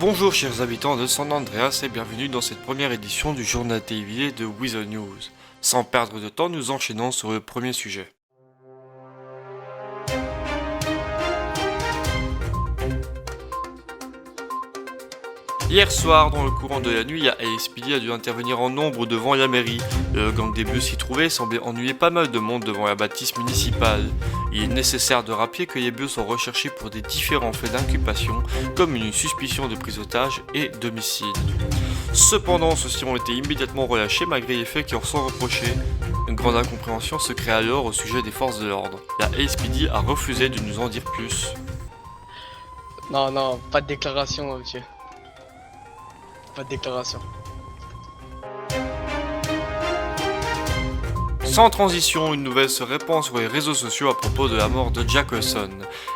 Bonjour chers habitants de San Andreas et bienvenue dans cette première édition du journal télévisé de Weather News. Sans perdre de temps, nous enchaînons sur le premier sujet. Hier soir, dans le courant de la nuit, LAPD a dû intervenir en nombre devant la mairie. Le gang des bus s'y trouvait semblait ennuyer pas mal de monde devant la bâtisse municipale. Il est nécessaire de rappeler que les bus sont recherchés pour des différents faits d'inculpation, comme une suspicion de prise d'otage et d'homicide. Cependant, ceux-ci ont été immédiatement relâchés malgré les faits qui leur sont reprochés. Une grande incompréhension se crée alors au sujet des forces de l'ordre. La LAPD a refusé de nous en dire plus. Non, pas de déclaration, monsieur. Pas de déclaration. Sans transition, une nouvelle se répand sur les réseaux sociaux à propos de la mort de Jack Olson.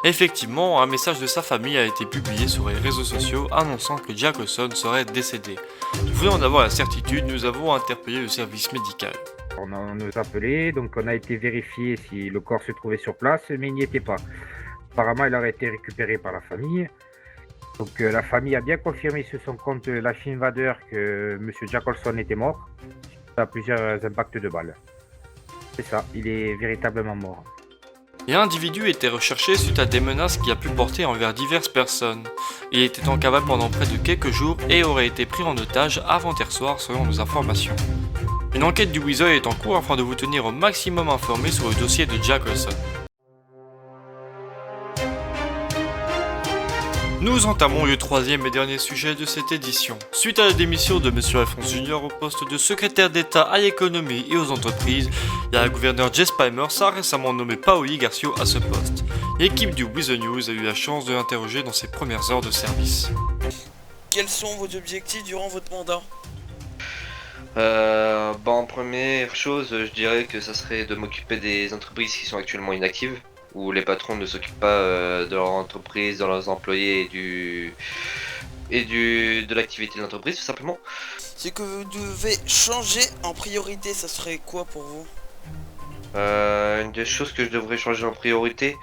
Effectivement, un message de sa famille a été publié sur les réseaux sociaux annonçant que Jack Olson serait décédé. Voulant en avoir la certitude, nous avons interpellé le service médical. On nous a appelé, donc on a été vérifier si le corps se trouvait sur place, mais il n'y était pas. Apparemment, il aurait été récupéré par la famille. Donc la famille a bien confirmé sur son compte Life Invader que M. Jack Olson était mort. Il a plusieurs impacts de balles. C'est ça, il est véritablement mort. L'individu était recherché suite à des menaces qu'il a pu porter envers diverses personnes. Il était en cavale pendant près de quelques jours et aurait été pris en otage avant-hier soir selon nos informations. Une enquête du Weasel est en cours afin de vous tenir au maximum informé sur le dossier de Jack Olson. Nous entamons le troisième et dernier sujet de cette édition. Suite à la démission de M. Alphonse Junior au poste de secrétaire d'État à l'économie et aux entreprises, la gouverneure Jess Palmer a récemment nommé Paoli Garcio à ce poste. L'équipe du Weather News a eu la chance de l'interroger dans ses premières heures de service. Quels sont vos objectifs durant votre mandat ? En première chose, je dirais que ça serait de m'occuper des entreprises qui sont actuellement inactives, où les patrons ne s'occupent pas de leur entreprise, de leurs employés de l'activité de l'entreprise, tout simplement. Ce que vous devez changer en priorité, ça serait quoi pour vous ? Une des choses que je devrais changer en priorité,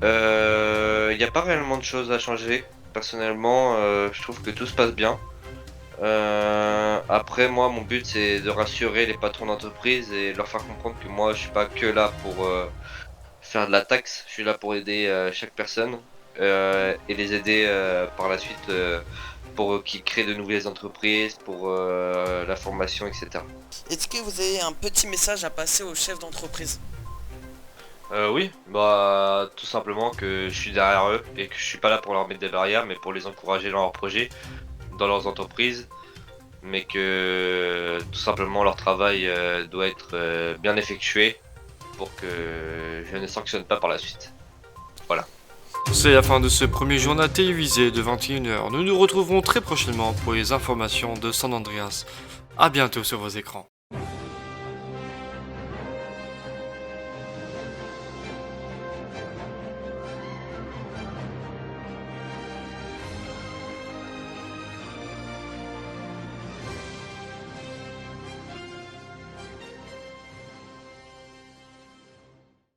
il n'y a pas réellement de choses à changer. Personnellement, je trouve que tout se passe bien. Après, moi, mon but c'est de rassurer les patrons d'entreprise et leur faire comprendre que moi je suis pas que là pour faire de la taxe, je suis là pour aider chaque personne et les aider par la suite pour qu'ils créent de nouvelles entreprises, pour la formation, etc. Est-ce que vous avez un petit message à passer aux chefs d'entreprise ? Oui, tout simplement que je suis derrière eux et que je suis pas là pour leur mettre des barrières, mais pour les encourager dans leurs projets, dans leurs entreprises, mais que tout simplement leur travail doit être bien effectué pour que je ne sanctionne pas par la suite. Voilà. C'est la fin de ce premier journal télévisé de 21h. Nous nous retrouverons très prochainement pour les informations de San Andreas. A bientôt sur vos écrans.